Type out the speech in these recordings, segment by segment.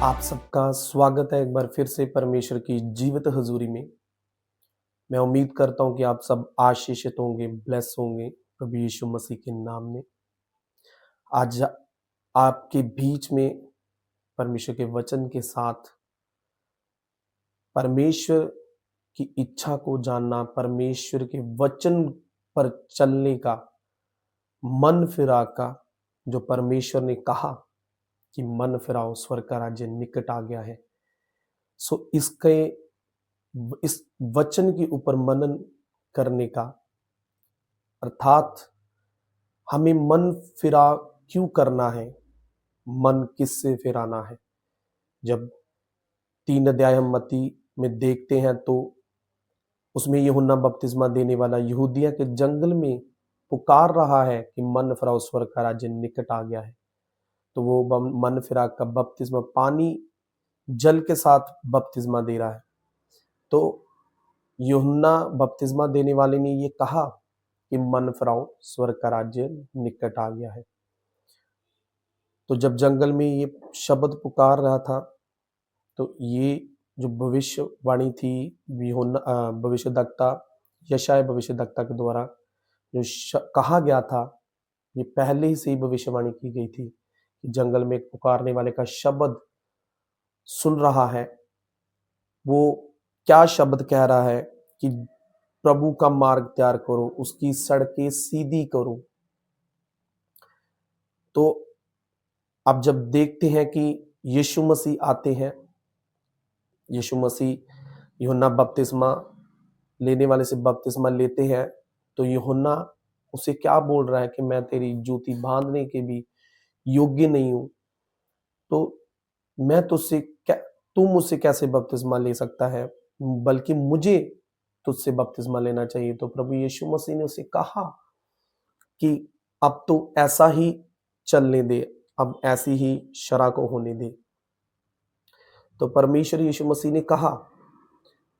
आप सबका स्वागत है एक बार फिर से परमेश्वर की जीवित हजूरी में। मैं उम्मीद करता हूं कि आप सब आशीषित होंगे, ब्लेस होंगे प्रभु यीशु मसीह के नाम में। आज आपके बीच में परमेश्वर के वचन के साथ परमेश्वर की इच्छा को जानना, परमेश्वर के वचन पर चलने का, मन फिरा का, जो परमेश्वर ने कहा कि मन फिराओ, स्वर्ग का राज्य निकट आ गया है। सो इस वचन के ऊपर मनन करने का, अर्थात हमें मन फिरा क्यों करना है, मन किससे फिराना है। जब 3 अध्याय हम मत्ती में देखते हैं तो उसमें यूहन्ना बपतिस्मा देने वाला यहूदिया के जंगल में पुकार रहा है कि मन फिराओ, स्वर्ग का राज्य निकट आ गया है। तो वो मन फिरा का बपतिस्मा पानी जल के साथ बपतिस्मा दे रहा है। तो यूहन्ना बपतिस्मा देने वाले ने ये कहा कि मन फिराओ, स्वर्ग का राज्य निकट आ गया है। तो जब जंगल में ये शब्द पुकार रहा था तो ये जो भविष्यवाणी थी, भविष्यद्वक्ता यशायाह भविष्यद्वक्ता के द्वारा जो कहा गया था, ये पहले ही से ही भविष्यवाणी की गई थी कि जंगल में एक पुकारने वाले का शब्द सुन रहा है। वो क्या शब्द कह रहा है कि प्रभु का मार्ग तैयार करो, उसकी सड़कें सीधी करो। तो अब जब देखते हैं कि यीशु मसीह आते हैं, यीशु मसीह यूहन्ना बपतिस्मा लेने वाले से बपतिस्मा लेते हैं, तो यूहन्ना उसे क्या बोल रहा है कि मैं तेरी जूती बांधने के भी योग्य नहीं हूं, तो मैं तुझसे तू मुझसे कैसे बपतिस्मा ले सकता है, बल्कि मुझे तुझसे बपतिस्मा लेना चाहिए। तो प्रभु यीशु मसीह ने उसे कहा कि अब तो ऐसा ही चलने दे, अब ऐसी ही शरह को होने दे। तो परमेश्वर यीशु मसीह ने कहा,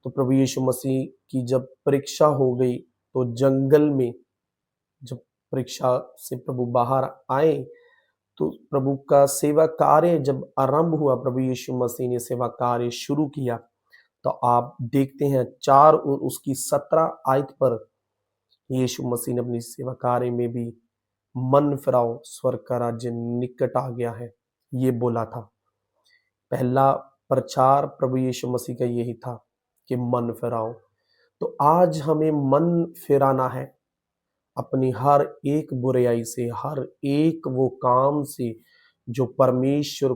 तो प्रभु यीशु मसीह की जब परीक्षा हो गई तो जंगल में जब परीक्षा से प्रभु बाहर आए तो प्रभु का सेवा कार्य जब आरंभ हुआ, प्रभु यीशु मसीह ने सेवा कार्य शुरू किया। तो आप देखते हैं 4 और उसकी 17 आयत पर यीशु मसीह ने अपनी सेवा कार्य में भी मन फिराओ, स्वर्ग का राज्य निकट आ गया है, ये बोला था। पहला प्रचार प्रभु यीशु मसीह का यही था कि मन फिराओ। तो आज हमें मन फिराना है अपनी हर एक बुराई से, हर एक वो काम से जो परमेश्वर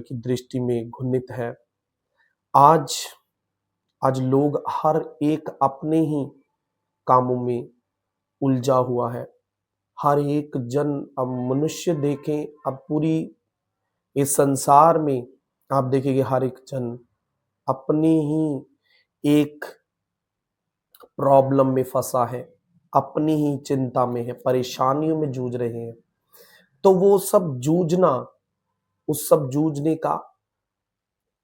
की दृष्टि में घृणित है। आज लोग हर एक अपने ही कामों में उलझा हुआ है। हर एक जन, अब मनुष्य देखें, अब पूरी इस संसार में आप देखेंगे हर एक जन अपनी ही एक प्रॉब्लम में फंसा है, अपनी ही चिंता में है, परेशानियों में जूझ रहे हैं। तो वो सब जूझना, उस सब जूझने का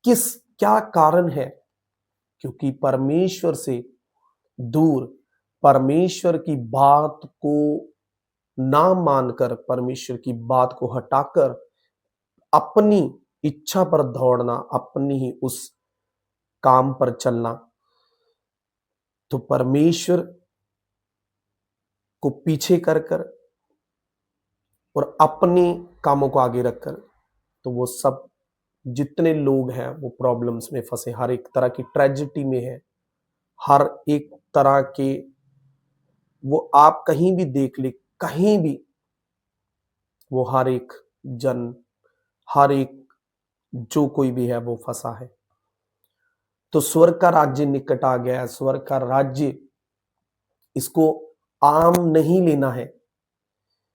क्या कारण है? क्योंकि परमेश्वर से दूर, परमेश्वर की बात को ना मानकर, परमेश्वर की बात को हटाकर अपनी इच्छा पर दौड़ना, अपनी ही उस काम पर चलना, तो परमेश्वर को पीछे कर कर और अपनी कामों को आगे रखकर, तो वो सब जितने लोग हैं वो प्रॉब्लम्स में फंसे, हर एक तरह की ट्रेजेडी में है, हर एक तरह के, वो आप कहीं भी देख ले, कहीं भी वो हर एक जन, हर एक जो कोई भी है वो फंसा है। तो स्वर्ग का राज्य निकट आ गया है। स्वर्ग का राज्य, इसको आम नहीं लेना है।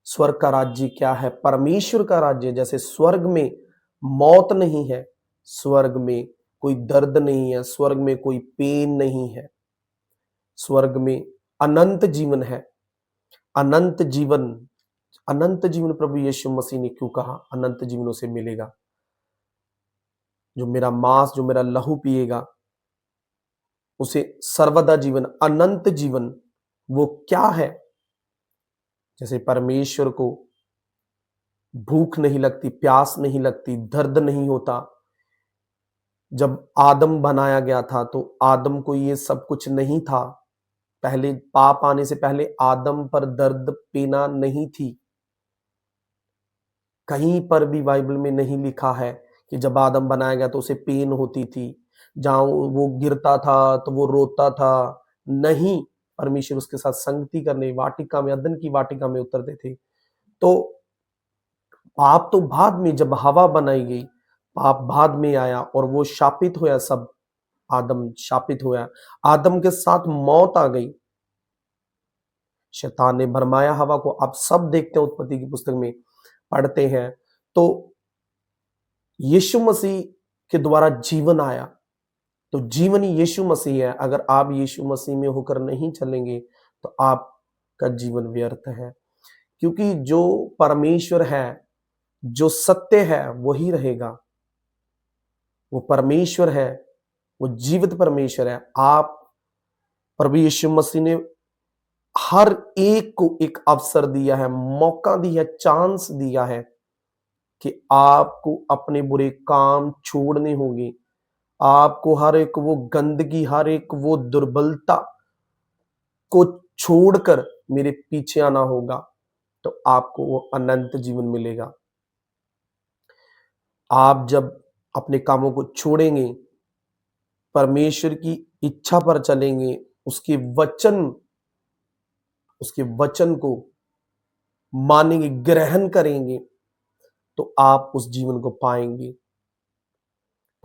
स्वर्ग का राज्य क्या है? परमेश्वर का राज्य। जैसे स्वर्ग में मौत नहीं है, स्वर्ग में कोई दर्द नहीं है, स्वर्ग में कोई पेन नहीं है, स्वर्ग में अनंत जीवन है। अनंत जीवन, अनंत जीवन प्रभु यीशु मसीह ने क्यों कहा अनंत जीवन उसे मिलेगा? जो मेरा मांस, जो मेरा लहू पिएगा उसे सर्वदा जीवन, अनंत जीवन, वो क्या है? जैसे परमेश्वर को भूख नहीं लगती, प्यास नहीं लगती, दर्द नहीं होता। जब आदम बनाया गया था तो आदम को ये सब कुछ नहीं था। पहले पाप आने से पहले आदम पर दर्द पीना नहीं थी। कहीं पर भी बाइबल में नहीं लिखा है कि जब आदम बनाया गया तो उसे पेन होती थी, जहां वो गिरता था तो वो रोता था। नहीं, परमेश्वर उसके साथ संगति करने वाटिका में, अदन की वाटिका में उतरते थे। तो पाप तो बाद में, जब हवा बनाई गई, पाप बाद में आया और वो शापित होया। सब आदम शापित होया, आदम के साथ मौत आ गई। शैतान ने भरमाया हवा को। आप सब देखते हैं, उत्पत्ति की पुस्तक में पढ़ते हैं। तो यीशु मसीह के द्वारा जीवन आया, तो जीवन ही यीशु मसीह है। अगर आप यीशु मसीह में होकर नहीं चलेंगे तो आपका जीवन व्यर्थ है, क्योंकि जो परमेश्वर है, जो सत्य है, वही रहेगा। वो परमेश्वर है, वो जीवित परमेश्वर है। आप, प्रभु यीशु मसीह ने हर एक को एक अवसर दिया है, मौका दिया, चांस दिया है कि आपको अपने बुरे काम छोड़ने होंगे। आपको हर एक वो गंदगी, हर एक वो दुर्बलता को छोड़कर मेरे पीछे आना होगा, तो आपको वो अनंत जीवन मिलेगा। आप जब अपने कामों को छोड़ेंगे, परमेश्वर की इच्छा पर चलेंगे, उसके वचन को मानेंगे, ग्रहण करेंगे, तो आप उस जीवन को पाएंगे।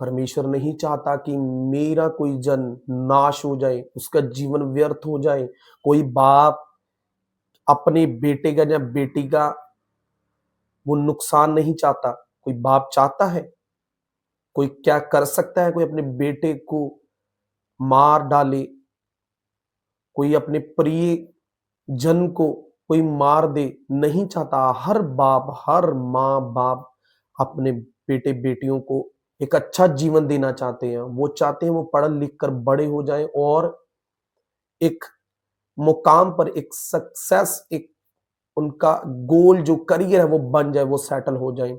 परमेश्वर नहीं चाहता कि मेरा कोई जन नाश हो जाए, उसका जीवन व्यर्थ हो जाए। कोई बाप अपने बेटे का या बेटी का वो नुकसान नहीं चाहता। कोई बाप चाहता है? कोई क्या कर सकता है? कोई अपने बेटे को मार डाले, कोई अपने प्रिय जन को कोई मार दे, नहीं चाहता। हर बाप, हर माँ बाप अपने बेटे बेटियों को एक अच्छा जीवन देना चाहते हैं। वो चाहते हैं वो पढ़ लिख कर बड़े हो जाएं और एक मुकाम पर, एक सक्सेस, एक उनका गोल जो करियर है वो बन जाए, वो सेटल हो जाए।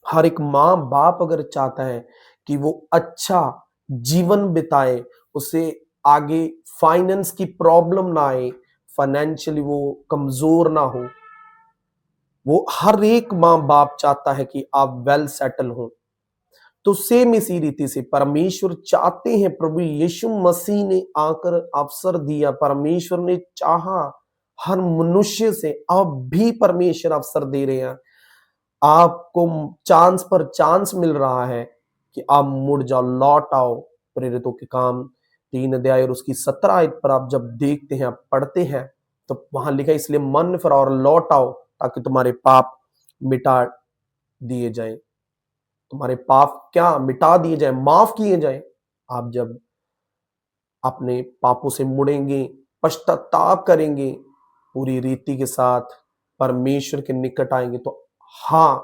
हर एक माँ बाप अगर चाहता है कि वो अच्छा जीवन बिताए, उसे आगे फाइनेंस की प्रॉब्लम ना आए, फाइनेंशियली वो कमजोर ना हो, वो हर एक माँ बाप चाहता है कि आप वेल सेटल हो। तो सेम इसी रीति से परमेश्वर चाहते हैं, प्रभु यीशु मसीह ने आकर अवसर दिया, परमेश्वर ने चाहा हर मनुष्य से। अब भी परमेश्वर अवसर दे रहे हैं, आपको चांस पर चांस मिल रहा है कि आप मुड़ जाओ, लौट आओ। प्रेरितों के काम 3 अध्याय और उसकी 17 आयत पर आप जब देखते हैं, आप पढ़ते हैं, तो वहां लिखा है, इसलिए मन फिर और लौट आओ ताकि तुम्हारे पाप मिटा दिए जाए। तुम्हारे पाप क्या मिटा दिए जाए, माफ किए जाए। आप जब अपने पापों से मुड़ेंगे, पश्चाताप करेंगे, पूरी रीति के साथ परमेश्वर के निकट आएंगे, तो हाँ,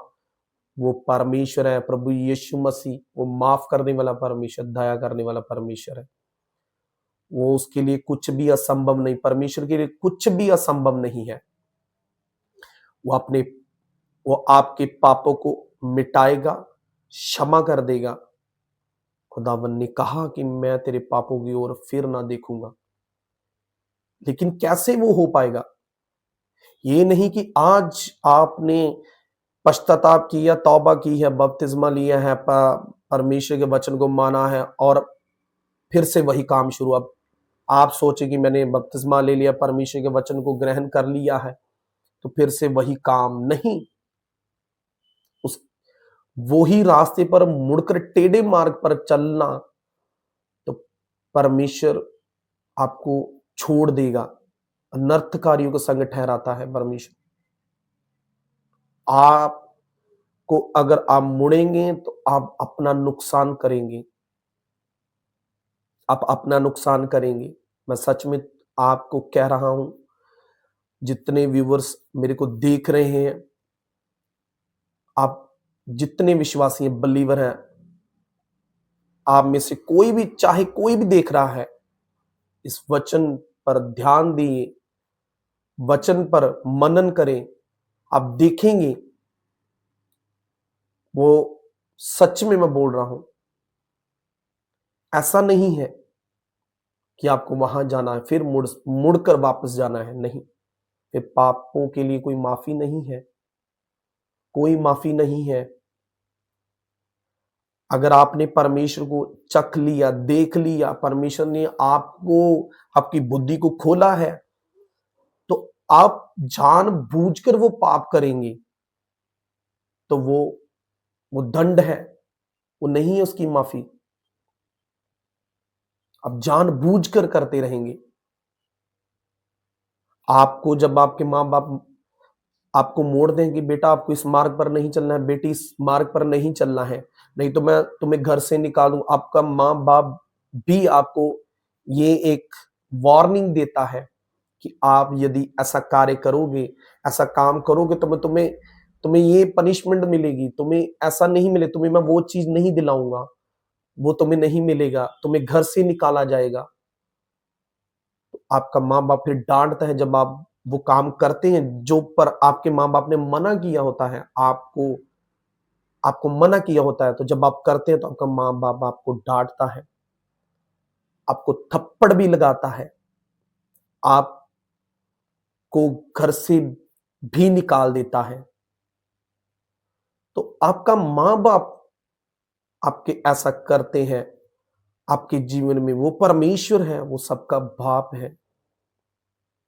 वो परमेश्वर है, प्रभु यीशु मसीह, वो माफ करने वाला परमेश्वर, दया करने वाला परमेश्वर है। वो, उसके लिए कुछ भी असंभव नहीं, परमेश्वर के लिए कुछ भी असंभव नहीं है। वो वो आपके पापों को मिटाएगा, क्षमा कर देगा। खुदावन ने कहा कि मैं तेरे पापों की ओर फिर ना देखूंगा। लेकिन कैसे वो हो पाएगा? ये नहीं कि आज आपने पश्चाताप किया, तौबा की है, बपतिस्मा लिया है, परमेश्वर के वचन को माना है और फिर से वही काम शुरू। अब आप सोचे कि मैंने बपतिस्मा ले लिया, परमेश्वर के वचन को ग्रहण कर लिया है, तो फिर से वही काम नहीं। उस वही रास्ते पर मुड़कर टेढ़े मार्ग पर चलना, तो परमेश्वर आपको छोड़ देगा। अनर्थकारियों को संग ठहराता है परमेश्वर। आपको, अगर आप मुड़ेंगे तो आप अपना नुकसान करेंगे, आप अपना नुकसान करेंगे। मैं सच में आपको कह रहा हूं, जितने व्यूवर्स मेरे को देख रहे हैं, आप जितने विश्वासी हैं, बलीवर हैं, आप में से कोई भी, चाहे कोई भी देख रहा है, इस वचन पर ध्यान दिए, वचन पर मनन करें। आप देखेंगे वो सच में मैं बोल रहा हूं, ऐसा नहीं है कि आपको वहां जाना है फिर मुड़कर वापस जाना है, नहीं। फिर पापों के लिए कोई माफी नहीं है, कोई माफी नहीं है। अगर आपने परमेश्वर को चख लिया, देख लिया, परमेश्वर ने आपको, आपकी बुद्धि को खोला है, तो आप जानबूझकर वो पाप करेंगे तो वो दंड है, वो नहीं है उसकी माफी। आप जानबूझकर करते रहेंगे। आपको जब आपके माँ बाप आपको मोड़ दें कि बेटा आपको इस मार्ग पर नहीं चलना है, बेटी इस मार्ग पर नहीं चलना है, नहीं तो मैं तुम्हें घर से निकालूं, आपका माँ बाप भी आपको ये एक वार्निंग देता है कि आप यदि ऐसा कार्य करोगे, ऐसा काम करोगे तो मैं तुम्हें तुम्हें ये पनिशमेंट मिलेगी, तुम्हें ऐसा नहीं मिले, तुम्हें मैं वो चीज नहीं दिलाऊंगा, वो तुम्हें नहीं मिलेगा, तुम्हें घर से निकाला जाएगा। आपका माँ बाप फिर डांटता है जब आप वो काम करते हैं जो पर आपके माँ बाप ने मना किया होता है, आपको आपको मना किया होता है, तो जब आप करते हैं तो आपका माँ बाप आपको डांटता है, आपको थप्पड़ भी लगाता है, आपको घर से भी निकाल देता है। तो आपका माँ बाप आपके ऐसा करते हैं आपके जीवन में, वो परमेश्वर है, वो सबका बाप है।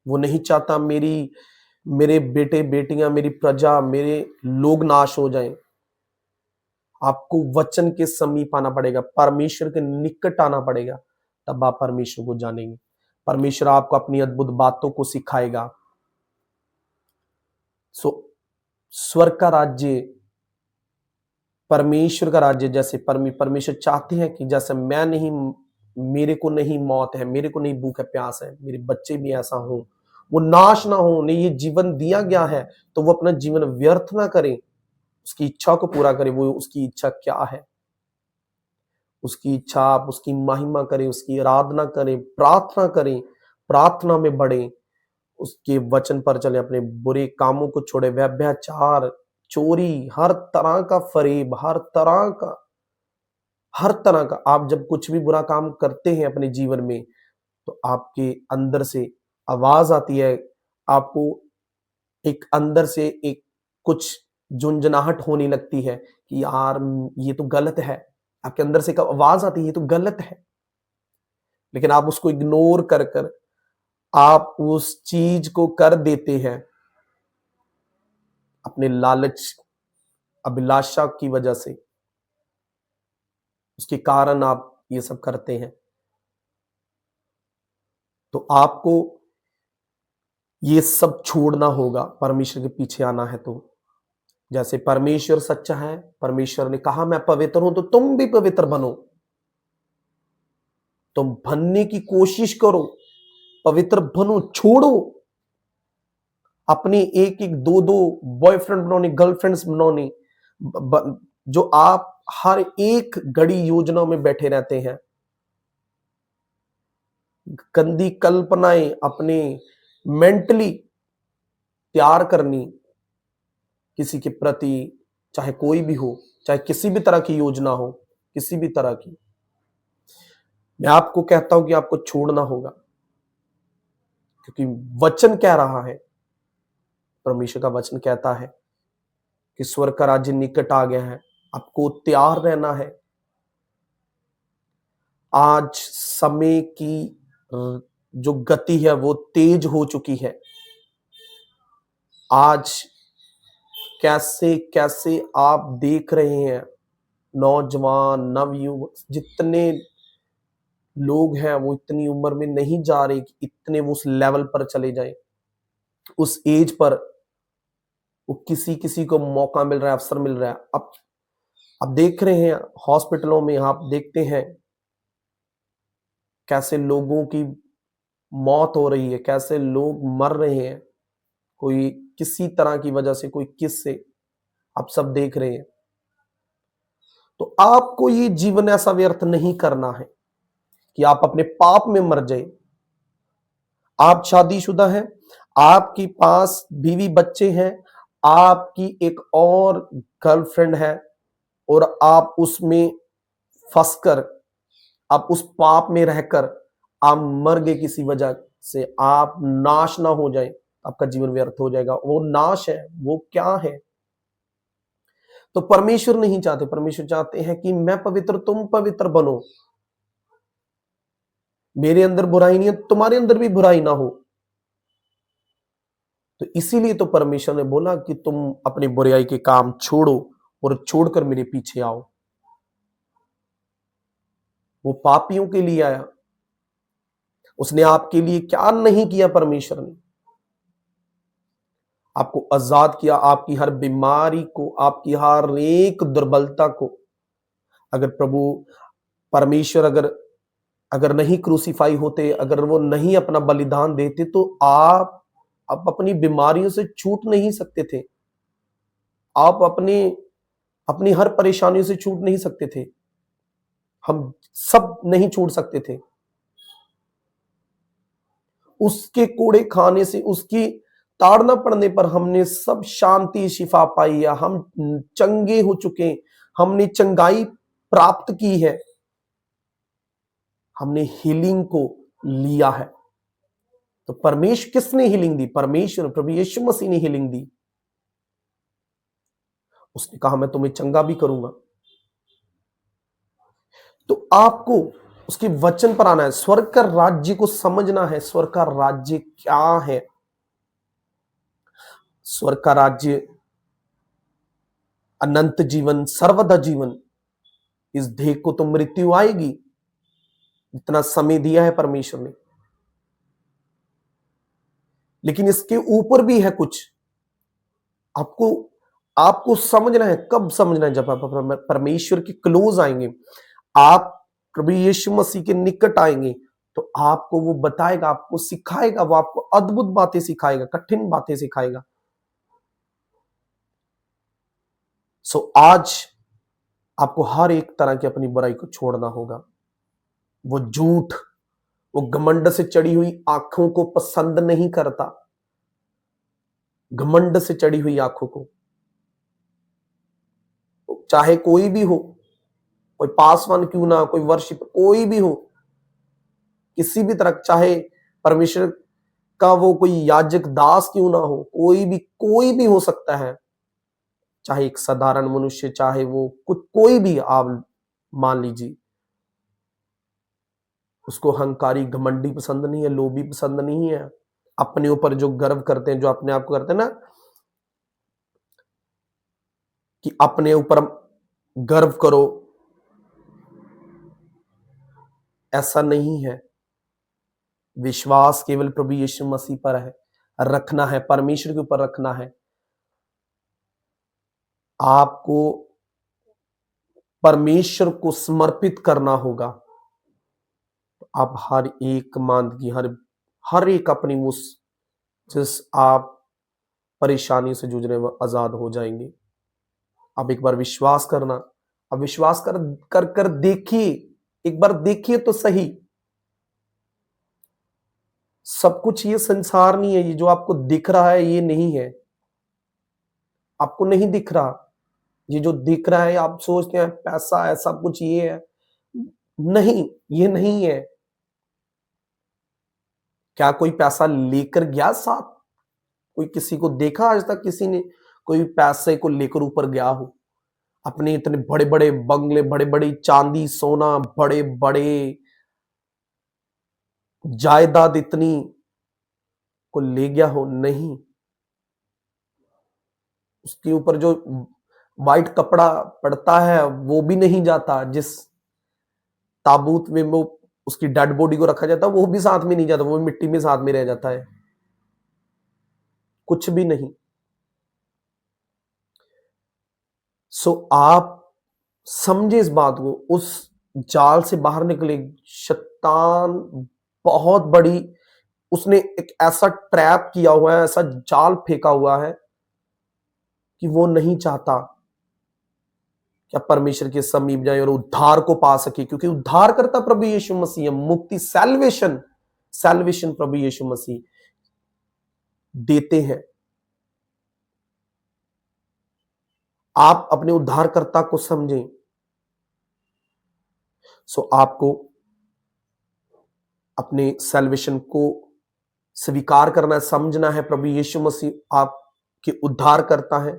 वो नहीं चाहता मेरे बेटे बेटियां, मेरी प्रजा, मेरे लोग नाश हो जाएं। आपको वचन के समीप आना पड़ेगा, परमेश्वर के निकट आना पड़ेगा, तब आप परमेश्वर को जानेंगे। परमेश्वर आपको अपनी अद्भुत बातों को सिखाएगा। सो स्वर्ग का राज्य, परमेश्वर का राज्य, जैसे परमेश्वर चाहते हैं कि जैसे मैं नहीं, मेरे को नहीं मौत है, मेरे को नहीं भूख है प्यास है, मेरे बच्चे भी ऐसा हो, वो नाश ना हो, उन्हें ये जीवन दिया गया है तो वो अपना जीवन व्यर्थ ना करें, उसकी इच्छा को पूरा करें। वो उसकी इच्छा क्या है, उसकी इच्छा, आप उसकी महिमा करें, उसकी आराधना करें, प्रार्थना करें, प्रार्थना में बढ़े, उसके वचन पर चले, अपने बुरे कामों को छोड़े, व्यभिचार, चोरी, हर तरह का फरेब, हर तरह का आप जब कुछ भी बुरा काम करते हैं अपने जीवन में, तो आपके अंदर से आवाज आती है, आपको एक अंदर से एक कुछ झुंझुनाहट होने लगती है कि यार ये तो गलत है। आपके अंदर से एक आवाज आती है ये तो गलत है, लेकिन आप उसको इग्नोर कर कर आप उस चीज को कर देते हैं अपने लालच, अभिलाषा की वजह से, उसके कारण आप ये सब करते हैं। तो आपको ये सब छोड़ना होगा, परमेश्वर के पीछे आना है। तो जैसे परमेश्वर सच्चा है, परमेश्वर ने कहा मैं पवित्र हूं तो तुम भी पवित्र बनो, तुम बनने की कोशिश करो, पवित्र बनो, छोड़ो अपने एक एक दो दो बॉयफ्रेंड बनाने, गर्लफ्रेंड्स बनाने, जो आप हर एक घड़ी योजनाओं में बैठे रहते हैं, गंदी कल्पनाएं अपने मेंटली तैयार करनी किसी के प्रति, चाहे कोई भी हो, चाहे किसी भी तरह की योजना हो, किसी भी तरह की, मैं आपको कहता हूं कि आपको छोड़ना होगा, क्योंकि वचन कह रहा है, परमेश्वर का वचन कहता है कि स्वर्ग का राज्य निकट आ गया है, आपको तैयार रहना है। आज समय की जो गति है वो तेज हो चुकी है। आज कैसे कैसे आप देख रहे हैं, नौजवान, नवयुवक, जितने लोग हैं वो इतनी उम्र में नहीं जा रहे कि इतने वो उस लेवल पर चले जाएं, उस एज पर वो किसी किसी को मौका मिल रहा है, अवसर मिल रहा है। अब देख रहे हैं हॉस्पिटलों में, आप देखते हैं कैसे लोगों की मौत हो रही है, कैसे लोग मर रहे हैं, कोई किसी तरह की वजह से, कोई किस से, आप सब देख रहे हैं। तो आपको ये जीवन ऐसा व्यर्थ नहीं करना है कि आप अपने पाप में मर जाए। आप शादीशुदा हैं, आपके पास बीवी बच्चे हैं, आपकी एक और गर्लफ्रेंड है, और आप उसमें फंसकर, आप उस पाप में रहकर आप मर गए किसी वजह से, आप नाश ना हो जाए, आपका जीवन व्यर्थ हो जाएगा। वो नाश है, वो क्या है? तो परमेश्वर नहीं चाहते। परमेश्वर चाहते हैं कि मैं पवित्र, तुम पवित्र बनो। मेरे अंदर बुराई नहीं है, तुम्हारे अंदर भी बुराई ना हो। तो इसीलिए तो परमेश्वर ने बोला कि तुम अपनी बुराई के काम छोड़ो और छोड़कर मेरे पीछे आओ। वो पापियों के लिए आया। उसने आपके लिए क्या नहीं किया? परमेश्वर ने आपको आजाद किया, आपकी हर बीमारी को, आपकी हर एक दुर्बलता को। अगर प्रभु परमेश्वर अगर अगर नहीं क्रूसीफाई होते, अगर वो नहीं अपना बलिदान देते, तो आप अपनी बीमारियों से छूट नहीं सकते थे। आप अपनी हर परेशानियों से छूट नहीं सकते थे। हम सब नहीं छूट सकते थे। उसके कूड़े खाने से, उसकी ताड़ना पड़ने पर हमने सब शांति शिफा पाई है। हम चंगे हो चुके, हमने चंगाई प्राप्त की है, हमने हीलिंग को लिया है। तो परमेश्वर किसने हीलिंग दी? परमेश्वर, प्रभु यीशु मसीह ने हीलिंग दी। उसने कहा मैं तुम्हें चंगा भी करूंगा। तो आपको उसके वचन पर आना है, स्वर्ग का राज्य को समझना है। स्वर्ग का राज्य क्या है? स्वर्ग का राज्य अनंत जीवन, सर्वदा जीवन। इस देह को तो मृत्यु आएगी, इतना समय दिया है परमेश्वर ने, लेकिन इसके ऊपर भी है कुछ। आपको आपको समझना है। कब समझना है? जब आप परमेश्वर के क्लोज आएंगे, आप प्रभु यीशु मसीह के निकट आएंगे, तो आपको वो बताएगा, आपको सिखाएगा, वो आपको अद्भुत बातें सिखाएगा, कठिन बातें सिखाएगा। आज आपको हर एक तरह की अपनी बुराई को छोड़ना होगा। वो झूठ, वो घमंड से चढ़ी हुई आंखों को पसंद नहीं करता। घमंड से चढ़ी हुई आंखों को, चाहे कोई भी हो, कोई पासवान क्यों ना, कोई वर्शिप, कोई भी हो, किसी भी तरह, चाहे परमेश्वर का वो कोई याजक दास क्यों ना हो, कोई भी हो सकता है, चाहे एक साधारण मनुष्य, चाहे वो कुछ, कोई भी आप मान लीजिए, उसको अहंकारी घमंडी पसंद नहीं है, लोभी पसंद नहीं है। अपने ऊपर जो गर्व करते हैं, जो अपने आप को करते हैं ना, कि अपने ऊपर गर्व करो, ऐसा नहीं है। विश्वास केवल प्रभु यीशु मसीह पर है, रखना है, परमेश्वर के ऊपर रखना है। आपको परमेश्वर को समर्पित करना होगा। तो आप हर एक मांदगी, हर एक अपनी जिस आप परेशानी से जूझ रहे हैं, आजाद हो जाएंगे। अब एक बार विश्वास करना, अब विश्वास कर देखिए, एक बार देखिए तो सही। सब कुछ ये संसार नहीं है, ये जो आपको दिख रहा है ये नहीं है। आपको नहीं दिख रहा, ये जो दिख रहा है आप सोचते हैं पैसा है, सब कुछ ये है। नहीं, ये नहीं है। क्या कोई पैसा लेकर गया साथ? कोई किसी को देखा आज तक किसी ने कोई पैसे को लेकर ऊपर गया हो? अपने इतने बड़े बड़े बंगले, बड़े बड़ी चांदी सोना, बड़े बड़े जायदाद इतनी को ले गया हो? नहीं। उसके ऊपर जो व्हाइट कपड़ा पड़ता है वो भी नहीं जाता। जिस ताबूत में वो उसकी डेड बॉडी को रखा जाता है वो भी साथ में नहीं जाता, वो मिट्टी में साथ में रह जाता है। कुछ भी नहीं। आप समझे इस बात को, उस जाल से बाहर निकले। शैतान बहुत बड़ी, उसने एक ऐसा ट्रैप किया हुआ है, ऐसा जाल फेंका हुआ है कि वो नहीं चाहता कि आप परमेश्वर के समीप जाए और उद्धार को पा सके, क्योंकि उद्धार करता प्रभु यीशु मसीह, मुक्ति, सैल्वेशन प्रभु यीशु मसीह देते हैं। आप अपने उद्धारकर्ता को समझें। सो आपको अपने सैल्वेशन को स्वीकार करना है, समझना है प्रभु यीशु मसीह आपके उद्धार करता है।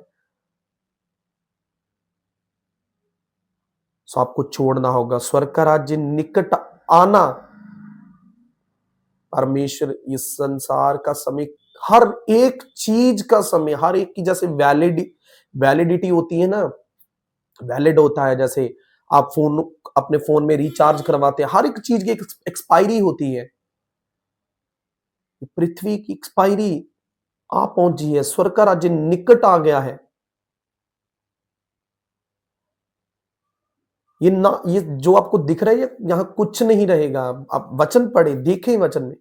सो आपको छोड़ना होगा। स्वर्ग का राज्य निकट आना, परमेश्वर इस संसार का समय, हर एक चीज का समय, हर एक की जैसे वैलिडिटी होती है ना, वैलिड होता है। जैसे आप अपने फोन में रिचार्ज करवाते हैं, हर एक चीज की एक्सपायरी होती है। पृथ्वी की एक्सपायरी आ पहुंची है, स्वर्ग का राज्य निकट आ गया है। ये जो आपको दिख रहा है, यहां कुछ नहीं रहेगा। आप वचन पढ़े, देखें वचन में।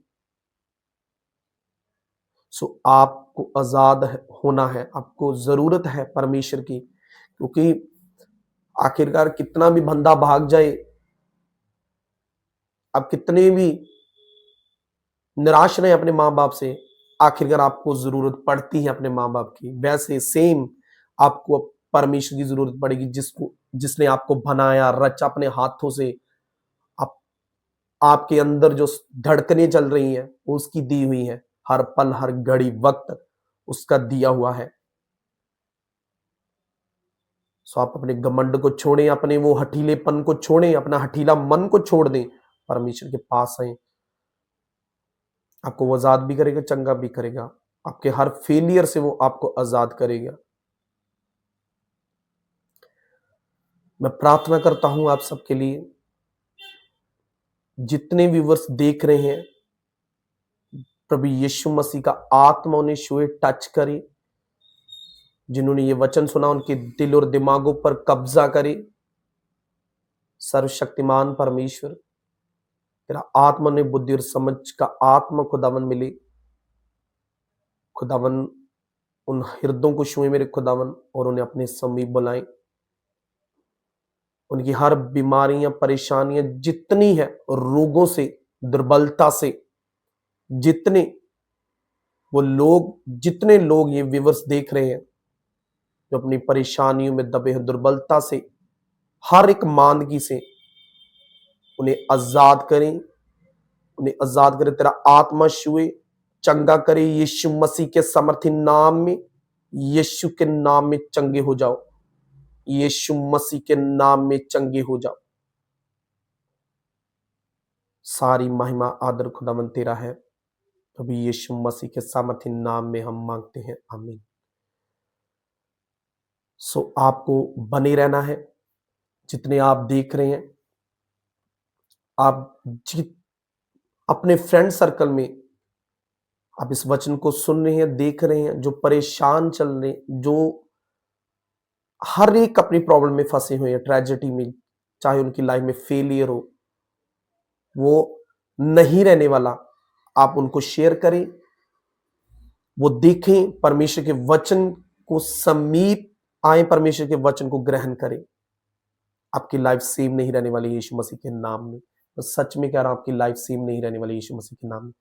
सो आपको आजाद होना है, आपको जरूरत है परमेश्वर की, क्योंकि आखिरकार कितना भी बंदा भाग जाए, आप कितने भी निराश रहे अपने माँ बाप से, आखिरकार आपको जरूरत पड़ती है अपने माँ बाप की। वैसे सेम आपको परमेश्वर की जरूरत पड़ेगी, जिसने आपको बनाया, रचा अपने हाथों से। आप आपके अंदर जो धड़कनें चल रही हैं, वो उसकी दी हुई है। हर पल, हर घड़ी, वक्त उसका दिया हुआ है। सो आप अपने घमंड को छोड़ें, अपने वो हठीलेपन को छोड़ें, अपना हठीला मन को छोड़ दें, परमेश्वर के पास आए। आपको वो आजाद भी करेगा, चंगा भी करेगा। आपके हर फेलियर से वो आपको आजाद करेगा। मैं प्रार्थना करता हूं आप सबके लिए, जितने व्यूवर्स देख रहे हैं, प्रभु यीशु मसीह का आत्मा उन्हें छुए, टच करे। जिन्होंने ये वचन सुना, उनके दिल और दिमागों पर कब्जा करे। सर्वशक्तिमान परमेश्वर, तेरा आत्मा ने बुद्धि और समझ का आत्मा खुदावन मिले। खुदावन उन हृदयों को छुए मेरे खुदावन, और उन्हें अपने समीप बुलाएं। उनकी हर बीमारियां, परेशानियां जितनी है, रोगों से, दुर्बलता से, जितने लोग ये व्यूवर्स देख रहे हैं जो अपनी परेशानियों में दबे हैं, दुर्बलता से, हर एक मांदगी से, उन्हें आजाद करें, उन्हें आजाद करे। तेरा आत्मा छुए, चंगा करे यीशु मसीह के समर्थी नाम में। यीशु के नाम में चंगे हो जाओ, यीशु मसीह के नाम में चंगे हो जाओ। सारी महिमा आदर खुदावन तेरा है, प्रभु यीशु मसीह के सामर्थी नाम में हम मांगते हैं, आमीन। सो आपको बने रहना है। जितने आप देख रहे हैं, आप अपने फ्रेंड सर्कल में आप इस वचन को सुन रहे हैं, देख रहे हैं, जो परेशान चल रहे, जो हर एक अपनी प्रॉब्लम में फंसे हुए हैं, ट्रेजेडी में, चाहे उनकी लाइफ में फेलियर हो, वो नहीं रहने वाला। आप उनको शेयर करें, वो देखें, परमेश्वर के वचन को समीप आए, परमेश्वर के वचन को ग्रहण करें। आपकी लाइफ सेम नहीं रहने वाली यीशु मसीह के नाम में। तो सच में कह रहा हूं, आपकी लाइफ सेम नहीं रहने वाली यीशु मसीह के नाम में।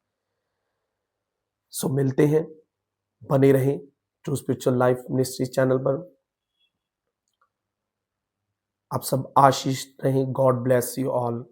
सो मिलते हैं, बने रहें true spiritual life ministry channel पर। आप सब आशीष रहें। God bless you all.